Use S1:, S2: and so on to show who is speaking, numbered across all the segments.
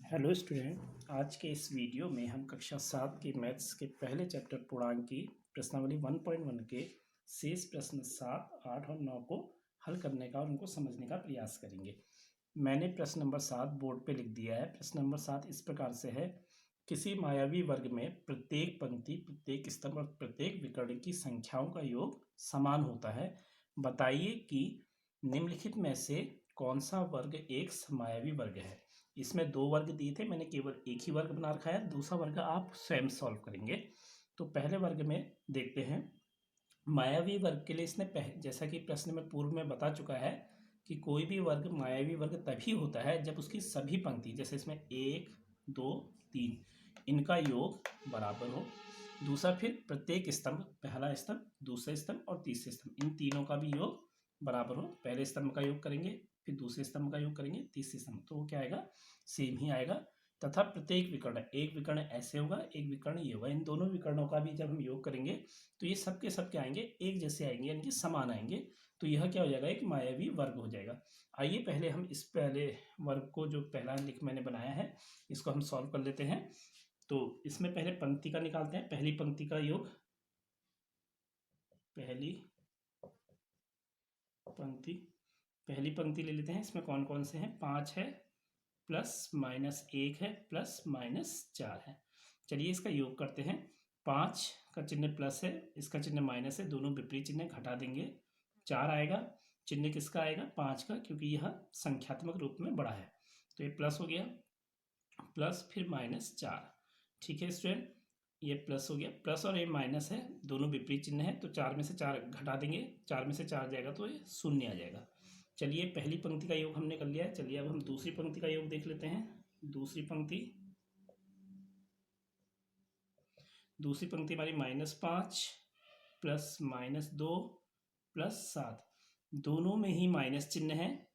S1: Hello student. आज के इस वीडियो में हम कक्षा 7 के मैथ्स के पहले चैप्टर पूर्णांक की प्रश्नावली 1.1 के शेष प्रश्न 7, 8 और 9 को हल करने का और उनको समझने का प्रयास करेंगे। मैंने प्रश्न नंबर 7 बोर्ड पे लिख दिया है। प्रश्न नंबर 7 इस प्रकार से है, किसी मायावी वर्ग में प्रत्येक पंक्ति, प्रत्येक स्तंभ और प्रत्येक विकर्ण की संख्याओं का योग समान होता है। बताइए कि निम्नलिखित में से कौन सा वर्ग एक समायावी वर्ग है। इसमें दो वर्ग दिए थे, मैंने केवल एक ही वर्ग बना रखा है, दूसरा वर्ग आप स्वयं सॉल्व करेंगे। तो पहले वर्ग में देखते हैं। मायावी वर्ग के लिए इसने जैसा कि प्रश्न में पूर्व में बता चुका है कि कोई भी वर्ग मायावी वर्ग तभी होता है जब उसकी सभी पंक्ति, जैसे इसमें 1, 2, 3, इनका योग बराबर हो। दूसरा, फिर प्रत्येक स्तंभ, पहला स्तंभ, दूसरा स्तंभ और तीसरे स्तंभ, इन तीनों का भी योग बराबर हो। पहले स्तंभ का योग करेंगे, फिर दूसरे स्तंभ का योग करेंगे, तीसरे स्तंभ, तो वो क्या आएगा, सेम ही आएगा। तथा प्रत्येक विकर्ण, एक विकर्ण ऐसे होगा, एक विकर्ण ये होगा। इन दोनों विकर्णों का भी जब हम योग करेंगे तो ये सब के सब क्या आएंगे, एक जैसे आएंगे, यानी कि समान आएंगे। तो यह क्या हो जाएगा, एक मायावी वर्ग हो जाएगा। आइए पहले हम इस पहले वर्ग को, जो पहला लिख मैंने बनाया है, इसको हम सॉल्व कर लेते हैं। तो इसमें पहले पंक्ति का निकालते हैं। पहली पंक्ति का योग, पहली पंक्ति ले लेते हैं। इसमें कौन कौन से हैं, 5 है, प्लस माइनस 1 है, प्लस माइनस 4 है। चलिए इसका योग करते हैं। 5 का चिन्ह प्लस है, इसका चिन्ह माइनस है, दोनों विपरीत चिन्ह घटा देंगे। 4 आएगा, चिन्ह किसका आएगा, 5 का, क्योंकि यह संख्यात्मक रूप में बड़ा है। तो ये प्लस हो गया, प्लस फिर माइनस 4। ठीक है स्टूडेंट, ये प्लस हो गया, प्लस और ये माइनस है, दोनों विपरीत चिन्ह है, तो 4 में से 4 घटा देंगे, 4 में से 4 जाएगा तो ये 0 आ जाएगा। चलिए पहली पंक्ति का योग हमने कर लिया है। चलिए अब हम दूसरी पंक्ति का योग देख लेते हैं। दूसरी पंक्ति हमारी -5 प्लस -2 प्लस 7, दोनों में ही माइनस चिन्ह है,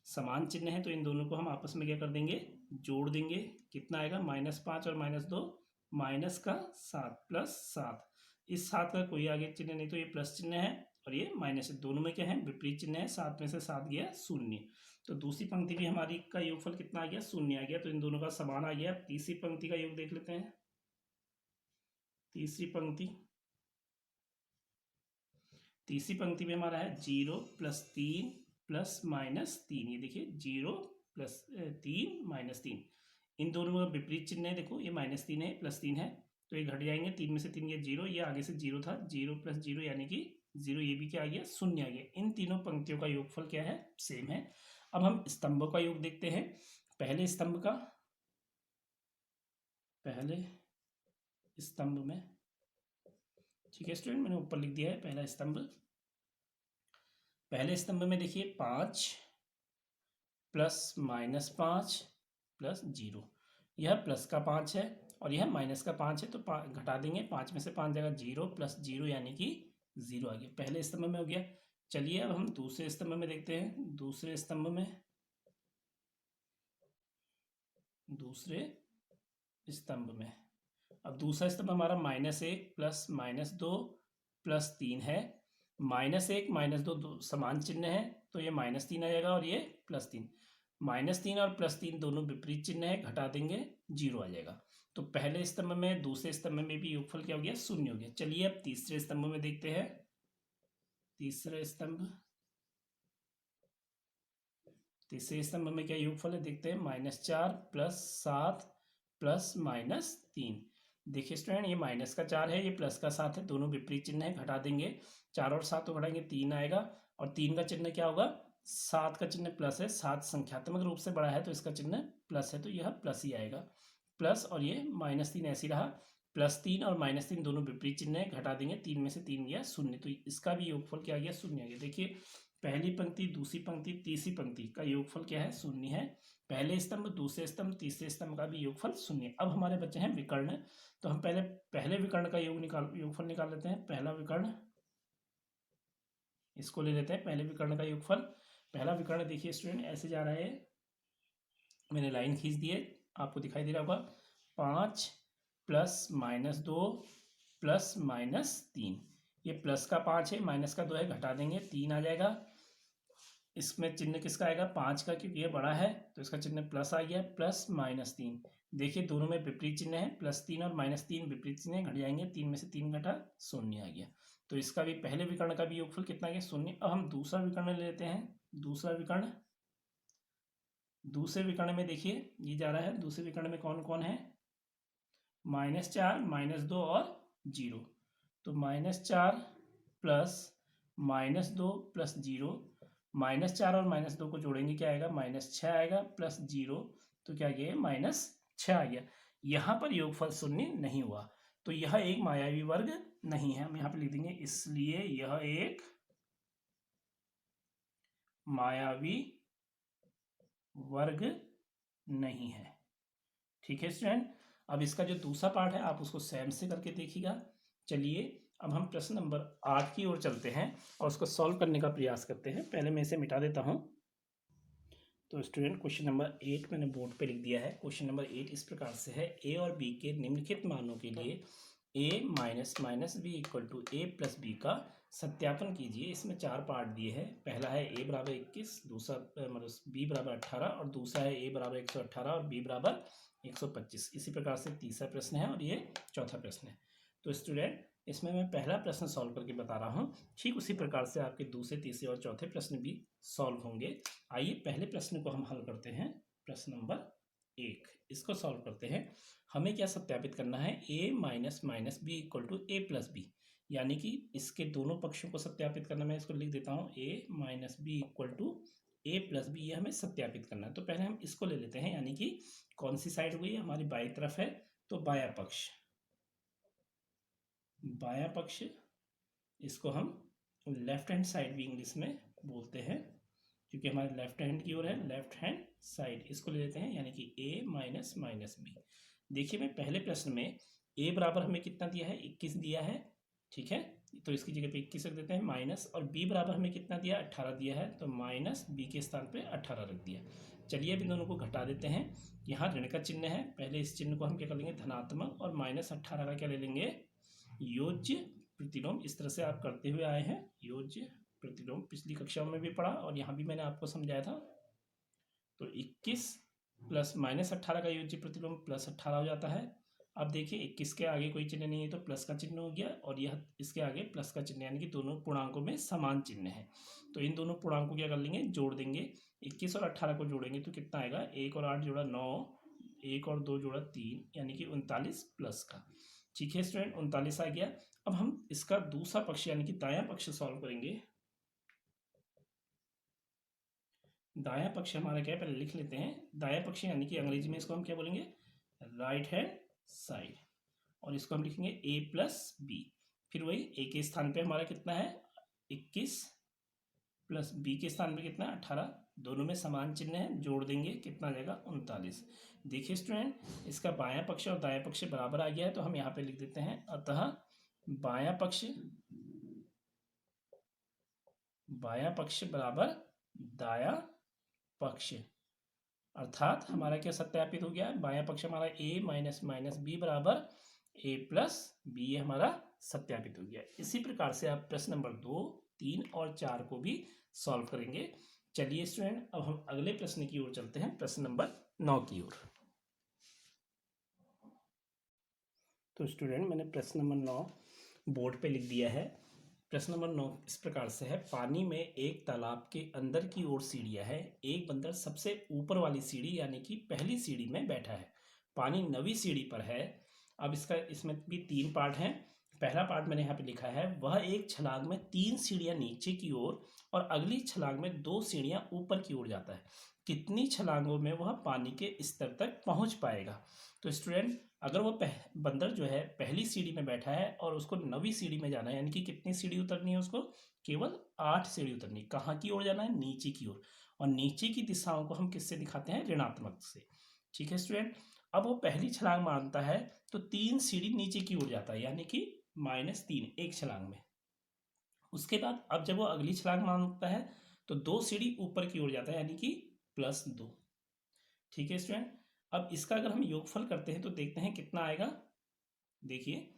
S1: समान चिन्ह है, तो इन दोनों को हम आपस में क्या कर देंगे, जोड़ देंगे। कितना आएगा, -5 और -2, माइनस का 7 प्लस 7। इस 7 का कोई आगे चिन्ह नहीं, तो ये प्लस चिन्ह है और ये माइनस है, दोनों में क्या है, विपरीत चिन्ह है। 7 में से 7 गया 0। तो दूसरी पंक्ति भी हमारी का योगफल कितना आ गया, 0 आ गया, तो इन दोनों का समान आ गया। तीसरी पंक्ति का योग देख लेते हैं। तीसरी पंक्ति में हमारा है 0 प्लस 3 प्लस -3। ये देखिए 0 प्लस 3 -3, इन दोनों का विपरीत चिन्ह है। देखो ये -3 है, +3 है, तो ये घट जाएंगे। 3 में से 3 गया 0, ये आगे से 0 था, 0 प्लस 0 यानी कि 0, ये भी क्या आ गया, 0 आ गया। इन तीनों पंक्तियों का योगफल क्या है, सेम है। अब हम स्तंभों का योग देखते हैं। पहले स्तंभ में, ठीक है स्टूडेंट, मैंने ऊपर लिख दिया है पहला स्तंभ। पहले स्तंभ में देखिए 5 प्लस -5 प्लस 0, यह प्लस का 5 है और यह माइनस का 5 है, तो घटा देंगे। 5 में से 5 जाएगा 0 प्लस 0 यानी कि 0 आ गया, पहले स्तंभ में हो गया। चलिए अब हम दूसरे स्तंभ में देखते हैं। दूसरे स्तंभ में अब दूसरा स्तंभ हमारा -1 प्लस -2 प्लस 3 है। -1 -2 समान चिन्ह है, तो ये -3 आ जाएगा और ये +3। -3 और +3 दोनों विपरीत चिन्ह है, घटा देंगे 0 आ जाएगा। तो पहले स्तंभ में, दूसरे स्तंभ में भी योगफल क्या हो गया, 0 हो गया। चलिए अब तीसरे स्तंभ में देखते हैं। तीसरे स्तंभ में क्या योगफल है, देखते हैं। -4 प्लस 7 प्लस -3। देखिए स्टूडेंट, ये माइनस का 4 है, ये प्लस का 7 है, दोनों विपरीत चिन्ह है, घटा देंगे। 4 और 7 को घटाएंगे, 3 आएगा, और 3 का चिन्ह क्या होगा, 7 का चिन्ह प्लस है। 7 संख्यात्मक रूप से बड़ा है, तो इसका चिन्ह प्लस है, तो यह प्लस ही आएगा। प्लस और ये -3 ऐसे रहा। +3 और -3 दोनों विपरीत चिन्ह है, घटा देंगे। 3 में से 3 गया 0, तो इसका भी योगफल क्या आ गया, 0 आ गया। देखिए पहली पंक्ति, दूसरी पंक्ति, तीसरी पंक्ति का योगफल क्या है, 0 है। पहले स्तंभ, दूसरे स्तंभ, तीसरे स्तंभ का भी योगफल 0। अब हमारे बच्चे हैं विकर्ण, तो हम पहले विकर्ण का योगफल निकाल लेते हैं। पहला विकर्ण, इसको ले लेते हैं, पहले विकर्ण का योगफल। पहला विकर्ण देखिए स्टूडेंट ऐसे जा रहा है, मैंने लाइन खींच दी है, आपको दिखाई दे रहा होगा। 5 प्लस -2 प्लस -3, ये प्लस का 5 है, माइनस का 2 है, घटा देंगे, 3 आ जाएगा। इसमें चिन्ह किसका आएगा 5 का, क्योंकि ये बड़ा है तो इसका चिन्ह प्लस आ गया, प्लस -3। देखिए दोनों में विपरीत चिन्ह है, +3 और -3 विपरीत चिन्ह घट जाएंगे, 3 में से 3 घटा 0 आ गया। तो इसका भी पहले विकर्ण का भी योगफल कितना आ गया 0। अब हम दूसरा विकर्ण ले लेते हैं। दूसरा विकर्ण, दूसरे विकर्ण में देखिए ये जा रहा है, दूसरे विकर्ण में कौन कौन है, -4, -2 और 0। तो -4 प्लस -2 प्लस 0, -4 और -2 को जोड़ेंगे क्या आएगा, -6 आएगा, प्लस 0 तो क्या गया -6 आ गया। यहाँ पर योगफल 0 नहीं हुआ, तो यह एक मायावी वर्ग नहीं है। हम यहाँ पे लिख देंगे इसलिए यह एक मायावी वर्ग नहीं है। ठीक है स्टूडेंट, अब इसका जो दूसरा पार्ट है आप उसको स्वयं से करके देखिएगा। चलिए अब हम प्रश्न नंबर 8 की ओर चलते हैं और उसको सॉल्व करने का प्रयास करते हैं। पहले मैं इसे मिटा देता हूं। तो स्टूडेंट क्वेश्चन नंबर 8 मैंने बोर्ड पे लिख दिया है। क्वेश्चन नंबर 8 इस प्रकार से है, ए और बी के निम्नलिखित मानों के लिए a minus B equal to A plus B का सत्यापन कीजिए। इसमें 4 पार्ट दिए हैं। पहला है a बराबर 21, दूसरा मतलब b बराबर 18 और दूसरा है a बराबर 118 और b बराबर 125। इसी प्रकार से तीसरा प्रश्न है और ये चौथा प्रश्न है। तो स्टूडेंट इसमें मैं पहला प्रश्न सॉल्व करके बता रहा हूँ, ठीक उसी प्रकार से आपके दूसरे तीसरे और चौथे प्रश्न भी सॉल्व होंगे। आइए पहले प्रश्न को हम हल करते हैं। प्रश्न नंबर 1 इसको सॉल्व करते हैं। हमें क्या सत्यापित करना है, a minus B equal to A plus B, यानी कि इसके दोनों पक्षों को सत्यापित करना। मैं इसको लिख देता हूँ a minus B equal to A plus B, ये हमें सत्यापित करना है। तो पहले हम इसको ले लेते हैं, यानी कि कौन सी साइड हुई, हमारी बाई तरफ है तो बाया पक्ष, बाया पक्ष इसको हम लेफ्ट हैंड साइड भी इंग्लिश में बोलते हैं, क्योंकि हमारे लेफ्ट हैंड की ओर है, लेफ्ट हैंड साइड इसको ले लेते हैं, यानी कि a माइनस बी। देखिए मैं पहले प्रश्न में a बराबर हमें कितना दिया है, 21 दिया है, ठीक है, तो इसकी जगह पे 21 रख देते हैं माइनस, और b बराबर हमें कितना दिया, 18 दिया है, तो माइनस b के स्थान पे 18 रख दिया। चलिए अब इन दोनों को घटा देते हैं। यहाँ ऋण का चिन्ह है, पहले इस चिन्ह को हम क्या कर लेंगे धनात्मक, और -18 का क्या ले लेंगे योज्य प्रतिलोम। इस तरह से आप करते हुए आए हैं योज्य प्रतिलोम, पिछली कक्षाओं में भी पढ़ा और यहाँ भी मैंने आपको समझाया था। तो 21 प्लस -18 का योज्य प्रतिलोम +18 हो जाता है। अब देखिए 21 के आगे कोई चिन्ह नहीं है तो प्लस का चिन्ह हो गया, और यह इसके आगे प्लस का चिन्ह, यानी कि दोनों पूर्णांकों में समान चिन्ह है। तो इन दोनों पूर्णांकों को क्या कर लेंगे, जोड़ देंगे। 21 और 18 को जोड़ेंगे तो कितना आएगा, 1 और 8 जोड़ा 9, 1 और 2 जोड़ा 3, यानी कि 39 प्लस का। ठीक है स्टूडेंट, 39 आ गया। अब हम इसका दूसरा पक्ष यानी कि दायां पक्ष सॉल्व करेंगे। दायां पक्ष हमारा क्या है, पहले लिख लेते हैं। दायां पक्ष यानी कि अंग्रेजी में इसको हम क्या बोलेंगे, राइट हैंड साइड, और इसको हम लिखेंगे a प्लस बी। फिर वही a के स्थान पे हमारा कितना है 21, प्लस b के स्थान पे कितना है 18, दोनों में समान चिन्ह है, जोड़ देंगे कितना आ जाएगा 39। देखिए स्टूडेंट इसका बायां पक्ष और दायां पक्ष बराबर आ गया है, तो हम यहाँ पे लिख देते हैं अतः बायां पक्ष बराबर दायां पक्ष, अर्थात हमारा क्या सत्यापित हो गया, बायां पक्ष हमारा a माइनस बी बराबर a प्लस बी, ये हमारा सत्यापित हो गया। इसी प्रकार से आप प्रश्न नंबर 2, 3 और 4 को भी सॉल्व करेंगे। चलिए स्टूडेंट अब हम अगले प्रश्न की ओर चलते हैं, प्रश्न नंबर 9 की ओर। तो स्टूडेंट मैंने प्रश्न नंबर 9 बोर्ड पे लिख दिया है। प्रश्न नंबर 9 इस प्रकार से है, पानी में एक तालाब के अंदर की ओर सीढ़ियां है, एक बंदर सबसे ऊपर वाली सीढ़ी यानी कि पहली सीढ़ी में बैठा है, पानी 9वीं सीढ़ी पर है। अब इसमें भी 3 पार्ट हैं। पहला पार्ट मैंने यहाँ पे लिखा है, वह एक छलांग में 3 सीढ़ियां नीचे की ओर और अगली छलांग में 2 सीढ़ियां ऊपर की ओर जाता है, कितनी छलांगों में वह पानी के स्तर तक पहुंच पाएगा। तो स्टूडेंट अगर वो बंदर जो है पहली सीढ़ी में बैठा है और उसको 9वीं सीढ़ी में जाना है, यानी कि कितनी सीढ़ी उतरनी है उसको, केवल 8 सीढ़ी उतरनी। कहाँ की ओर जाना है, नीचे की ओर, और नीचे की दिशाओं को हम किससे दिखाते हैं, ऋणात्मक से। ठीक है स्टूडेंट, अब वो पहली छलांग मारता है तो 3 सीढ़ी नीचे की ओर जाता है, यानी कि -3 एक छलांग में। उसके बाद अब जब वो अगली छलांग मारता है तो 2 सीढ़ी ऊपर की ओर जाता है, यानी कि +2। ठीक है स्टूडेंट, अब इसका अगर हम योगफल करते हैं तो देखते हैं कितना आएगा। देखिए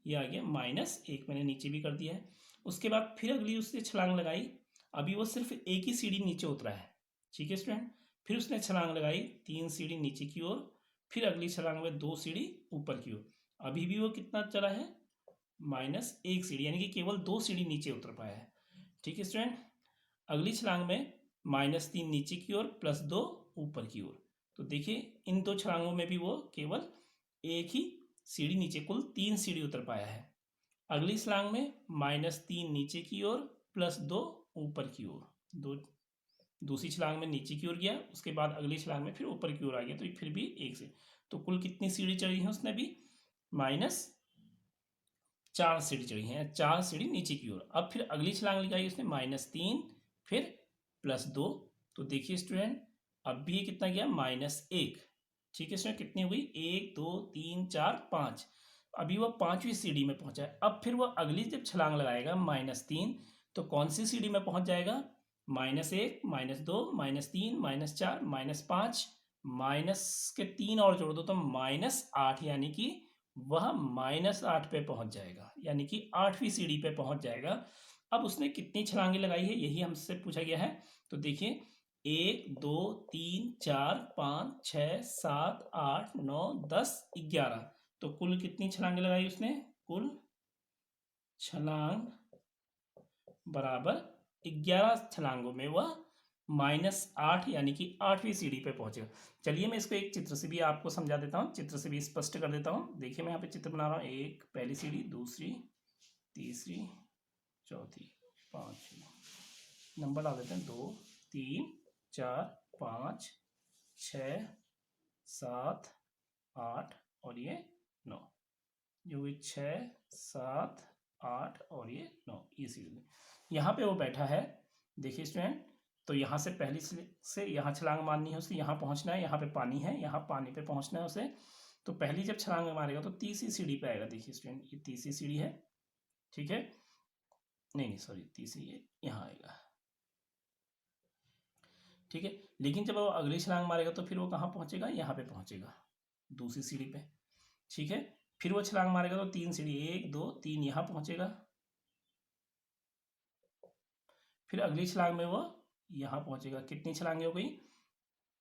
S1: ये आ गया -1, मैंने नीचे भी कर दिया है। उसके बाद फिर अगली उसने छलांग लगाई, अभी वो सिर्फ एक ही सीढ़ी नीचे उतरा है, ठीक है स्टूडेंट। फिर उसने छलांग लगाई 3 सीढ़ी नीचे की ओर, फिर अगली छलांग में 2 सीढ़ी ऊपर की ओर। अभी भी वो कितना चला है, -1 सीढ़ी, यानी कि केवल 2 सीढ़ी नीचे उतर पाया है, ठीक है स्टूडेंट। अगली छलांग में -3 नीचे की ओर +2 ऊपर की ओर। तो देखिए इन दो छलांगों में भी वो केवल एक ही सीढ़ी नीचे, कुल 3 सीढ़ी उतर पाया है। अगली छलांग में -3 नीचे की ओर +2 ऊपर की ओर। दूसरी छलांग में नीचे की ओर गया, उसके बाद अगली छलांग में फिर ऊपर की ओर आ गया, तो फिर भी एक से, तो कुल कितनी सीढ़ी चढ़ी है उसने भी, -4 सीढ़ी चढ़ी है, 4 सीढ़ी नीचे की ओर। अब फिर अगली छलांग लगाई उसने -3 फिर +2। तो देखिए स्टूडेंट अब भी ये कितना गया, -1, ठीक है स्टूडेंट। कितनी हो गई, 1 2 3 4 5। अभी वह 5वीं सीढ़ी में पहुंचा है। अब फिर वह अगली जब छलांग लगाएगा -3, तो कौन सी सीढ़ी में पहुंच जाएगा, -1 -2 -3 -4 -5, माइनस के 3 और जोड़ दो तो -8, यानी कि वह -8 पे पहुंच जाएगा, यानी कि 8वीं सीढ़ी पे पहुंच जाएगा। अब उसने कितनी छलांगे लगाई है, यही हमसे पूछा गया है। तो देखिए 1 2 3 4 5 6 7 8 9 10 11, तो कुल कितनी छलांगे लगाई उसने, कुल छलांग बराबर 11 छलांगों में वह -8 यानी कि 8वीं सीढ़ी पे पहुंचेगा। चलिए मैं इसको एक चित्र से भी आपको समझा देता हूँ, चित्र से भी स्पष्ट कर देता हूँ। देखिए मैं यहाँ पे चित्र बना रहा हूँ, एक पहली सीढ़ी, दूसरी, तीसरी, चौथी, पांचवी, नंबर डाल देते हैं 2 3 4 5 6 7 8 और ये 9, जो हुई 6 7 8 और ये 9, ये सीढ़ी। यहाँ पे वो बैठा है, देखिए स्टूडेंट। तो यहाँ से पहली से यहाँ छलांग मारनी है उसे, यहाँ पहुँचना है, यहाँ पे पानी है, यहाँ पानी पे पहुँचना है उसे। तो पहली जब छलांग मारेगा तो तीसरी सीढ़ी पे आएगा। देखिए स्टूडेंट ये तीसरी सीढ़ी है, ठीक है, नहीं सॉरी, तीसरी है, यहाँ आएगा, ठीक है। लेकिन जब वो अगली छलांग मारेगा तो फिर वो कहाँ पहुँचेगा, यहाँ पे पहुँचेगा, दूसरी सीढ़ी पे, ठीक है। फिर वो छलांग मारेगा तो 3 सीढ़ी, 1 2 3, यहाँ पहुँचेगा। फिर अगली छलांग में वो यहाँ पहुँचेगा। कितनी छलांगे हो गई,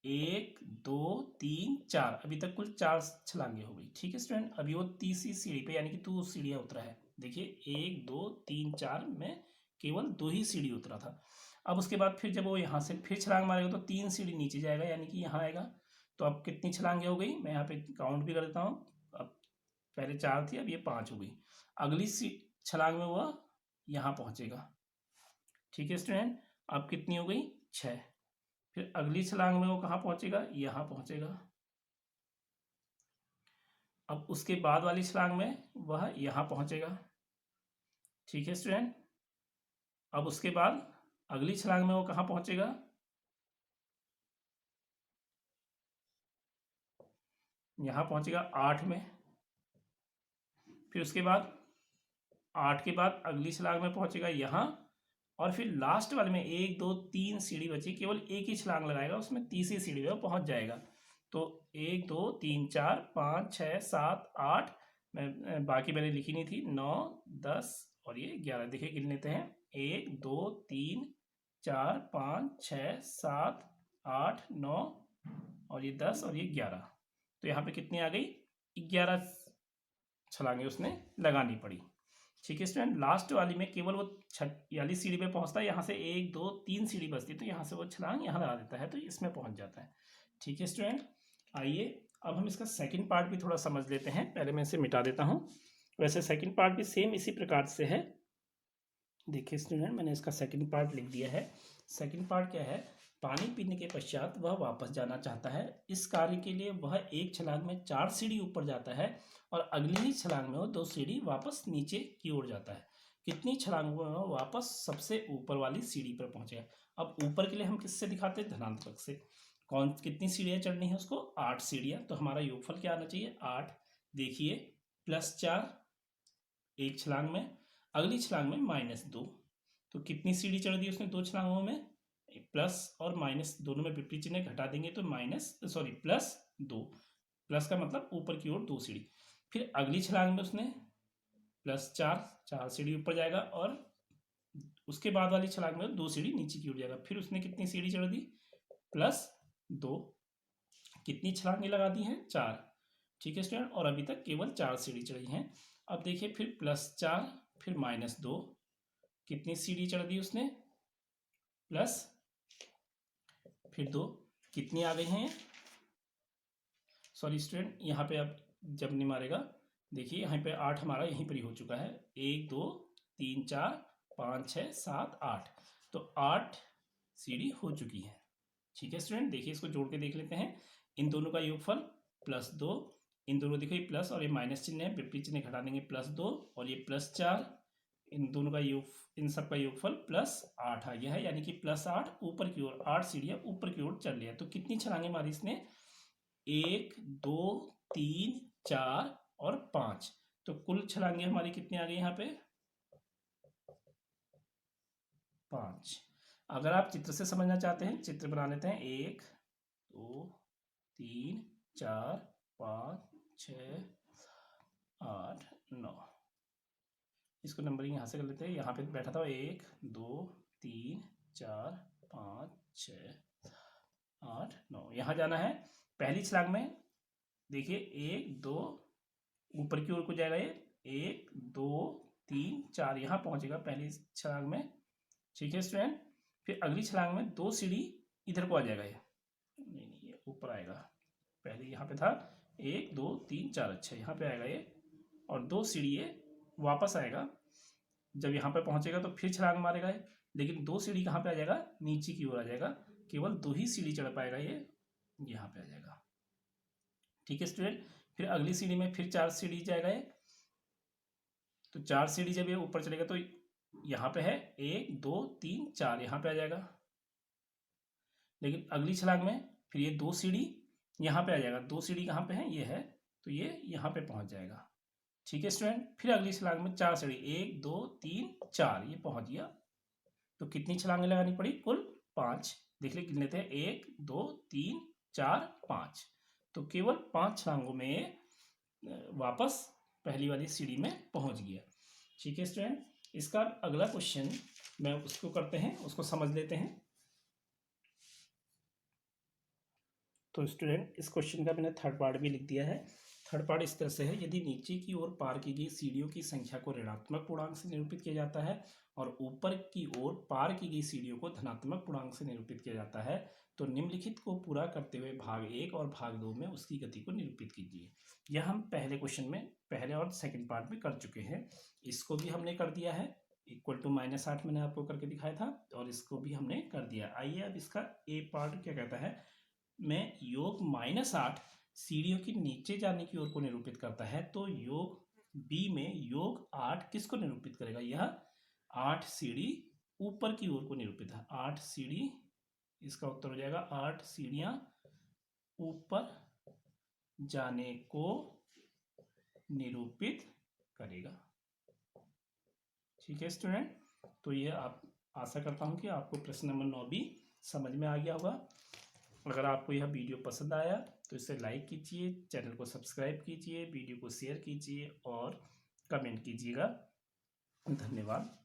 S1: 1 2 3 4, अभी तक कुल 4 छलांगे हो गई, ठीक है स्टूडेंट। अभी वो तीसरी सीढ़ी पे यानी कि 2 सीढ़ियाँ उतरा है। देखिए 1 2 3 4 में केवल 2 ही सीढ़ी उतरा था। अब उसके बाद फिर जब वो यहाँ से फिर छलांग मारेगा तो 3 सीढ़ी नीचे जाएगा, यानी कि यहाँ आएगा। तो अब कितनी छलांगे हो गई, मैं यहाँ पे काउंट भी कर देता हूँ। अब पहले 4 थी, अब ये 5 हो गई। अगली छलांग में वह यहाँ पहुँचेगा, ठीक है स्टूडेंट। अब कितनी हो गई, 6। फिर अगली छलांग में वो कहाँ पहुँचेगा, यहाँ पहुँचेगा। अब उसके बाद वाली छलांग में वह यहाँ पहुँचेगा, ठीक है स्टूडेंट। अब उसके बाद अगली छलांग में वो कहाँ पहुँचेगा, यहाँ पहुँचेगा 8 में। फिर उसके बाद 8 के बाद अगली छलांग में पहुँचेगा यहाँ, और फिर लास्ट वाले में 1 2 3 सीढ़ी बची, केवल एक ही छलांग लगाएगा, उसमें तीसरी सीढ़ी में पहुँच जाएगा। तो 1 2 3 4 5 6 7 8, मैं बाकी मैंने लिखी नहीं थी, 9 10 और ये 11। देखिए गिन लेते हैं, 1 2 3 4 5 6 7 8 9 और ये 10 और ये 11। तो यहाँ पे कितनी आ गई, 11 छलांगे उसने लगानी पड़ी, ठीक है स्टूडेंट। लास्ट वाली में केवल वो वाली सीढ़ी पे पहुंचता है, यहाँ से 1 2 3 सीढ़ी बचती है, तो यहाँ से वो छलांग यहाँ लगा देता है, तो इसमें पहुंच जाता है, ठीक है स्टूडेंट। आइए अब हम इसका सेकंड पार्ट भी थोड़ा समझ लेते हैं। पहले मैं इसे मिटा देता हूँ। वैसे सेकंड पार्ट भी सेम इसी प्रकार से है। देखिए स्टूडेंट मैंने इसका सेकंड पार्ट लिख दिया है। सेकंड पार्ट क्या है, पानी पीने के पश्चात वह वापस जाना चाहता है। इस कार्य के लिए वह एक छलांग में 4 सीढ़ी ऊपर जाता है और अगली ही छलांग में वो 2 सीढ़ी वापस नीचे की ओर जाता है। कितनी छलांगों में वो वापस सबसे ऊपर वाली सीढ़ी पर पहुंचेगा। अब ऊपर के लिए हम किससे दिखाते हैं, धनात्मक से। कितनी सीढ़ियाँ चढ़नी है उसको, 8 सीढ़ियाँ। तो हमारा योगफल क्या आना चाहिए, 8। देखिए +4 एक छलांग में, अगली छलांग में -2। तो कितनी सीढ़ी चढ़ दी उसने 2 छलांगों में, प्लस और माइनस दोनों में विपरीत चिन्ह घटा देंगे तो +2। प्लस का मतलब ऊपर की ओर 2 सीढ़ी। फिर अगली छलांग में उसने +4 4 सीढ़ी ऊपर जाएगा और उसके बाद वाली छलांग में 2 सीढ़ी नीचे की ओर जाएगा। फिर उसने कितनी सीढ़ी चढ़ दी, +2। कितनी छलांगे लगा दी हैं, 4। ठीक है स्टूडेंट, और अभी तक केवल 4 सीढ़ी चढ़ी हैं। अब देखिए फिर +4 फिर -2, कितनी सीढ़ी चढ़ दी उसने, प्लस फिर 2, कितनी आ गई हैं, सॉरी स्टूडेंट यहाँ पे अब जब नहीं मारेगा, देखिए यहाँ पे 8 हमारा यहीं पर ही हो चुका है। 1 2 3 4 5 6 7 8, तो 8 सीढ़ी हो चुकी है। ठीक है स्टूडेंट, देखिए इसको जोड़ के देख लेते हैं। इन दोनों का योगफल +2, इन दोनों देखिए प्लस और ये माइनस चिन्ह है, विपरीत चिन्ह घटा देंगे, +2 और ये +4, इन दोनों का योग, इन सब का योगफल +8 आ गया है, यानी कि +8 ऊपर की ओर, 8 सीढ़ियाँ ऊपर की ओर चढ़ लिया। तो कितनी छलांगे मारी इसने, 1 2 3 4 और 5, तो कुल छलांगे हमारी कितनी आ गई यहाँ पे, 5। अगर आप चित्र से समझना चाहते हैं, चित्र बना लेते हैं। 1 2 3 4 5 6 8 9, इसको नंबरिंग यहाँ से कर लेते हैं। यहाँ पे बैठा था 1 2 3 4 5 6 8 9, यहाँ जाना है। पहली छलांग में देखिए 1 2 ऊपर की ओर को जाएगा, ये 1 2 3 4 यहाँ पहुँचेगा पहली छलांग में। ठीक है स्टूडेंट, फिर अगली छलांग में 2 सीढ़ी इधर को आ जाएगा, ये नहीं ये ऊपर आएगा। पहले यहाँ पे था 1 2 3 4, अच्छा यहाँ पे आएगा ये, और 2 सीढ़ी ये वापस आएगा। जब यहाँ पे पहुँचेगा तो फिर छलांग मारेगा ये, लेकिन 2 सीढ़ी कहाँ पे आ जाएगा, नीचे की ओर आ जाएगा। केवल 2 ही सीढ़ी चढ़ पाएगा ये, यहाँ पे आ जाएगा। ठीक है स्टूडेंट, फिर अगली सीढ़ी में फिर 4 सीढ़ी जाएगा ये, तो 4 सीढ़ी जब ये ऊपर चलेगा तो यहाँ पे है 1 2 3 4, यहाँ पे आ जाएगा। लेकिन अगली छलांग में फिर ये 2 सीढ़ी यहाँ पे आ जाएगा। 2 सीढ़ी कहाँ पे है, ये है, तो ये यहाँ पे पहुँच जाएगा। ठीक है स्टूडेंट, फिर अगली छलांग में 4 सीढ़ी, 1 2 3 4, ये पहुँच गया। तो कितनी छलांगें लगानी पड़ी, कुल 5। देख ले, गिन लेते हैं, 1 2 3 4 5, तो केवल 5 छलांगों में वापस पहली वाली सीढ़ी में पहुँच गया। ठीक है स्टूडेंट, इसका अगला क्वेश्चन मैं उसको करते हैं, उसको समझ लेते हैं। तो स्टूडेंट इस क्वेश्चन का मैंने थर्ड पार्ट भी लिख दिया है। थर्ड पार्ट इस तरह से है, यदि नीचे की ओर पार की गई सीढ़ियों की संख्या को ऋणात्मक पूर्णांक से निरूपित किया जाता है और ऊपर की ओर पार की गई सीढ़ियों को धनात्मक पूर्णांक से निरूपित किया जाता है, तो निम्नलिखित को पूरा करते हुए भाग 1 और भाग 2 में उसकी गति को निरूपित कीजिए। यह हम पहले क्वेश्चन में, पहले और सेकंड पार्ट में कर चुके हैं। इसको भी हमने कर दिया है, इक्वल टू -8 मैंने आपको करके दिखाया था, और इसको भी हमने कर दिया। आइए अब इसका ए पार्ट क्या कहता है, में योग -8 सीढ़ियों की नीचे जाने की ओर को निरूपित करता है, तो योग बी में योग 8 किसको निरूपित करेगा, यह 8 सीढ़ी ऊपर की ओर को निरूपित है। 8 सीढ़ी, इसका उत्तर हो जाएगा 8 सीढ़ियां ऊपर जाने को निरूपित करेगा। ठीक है स्टूडेंट, तो ये आप, आशा करता हूं कि आपको प्रश्न नंबर 9 भी समझ में आ गया होगा। अगर आपको यह वीडियो पसंद आया तो इसे लाइक कीजिए, चैनल को सब्सक्राइब कीजिए, वीडियो को शेयर कीजिए और कमेंट कीजिएगा। धन्यवाद।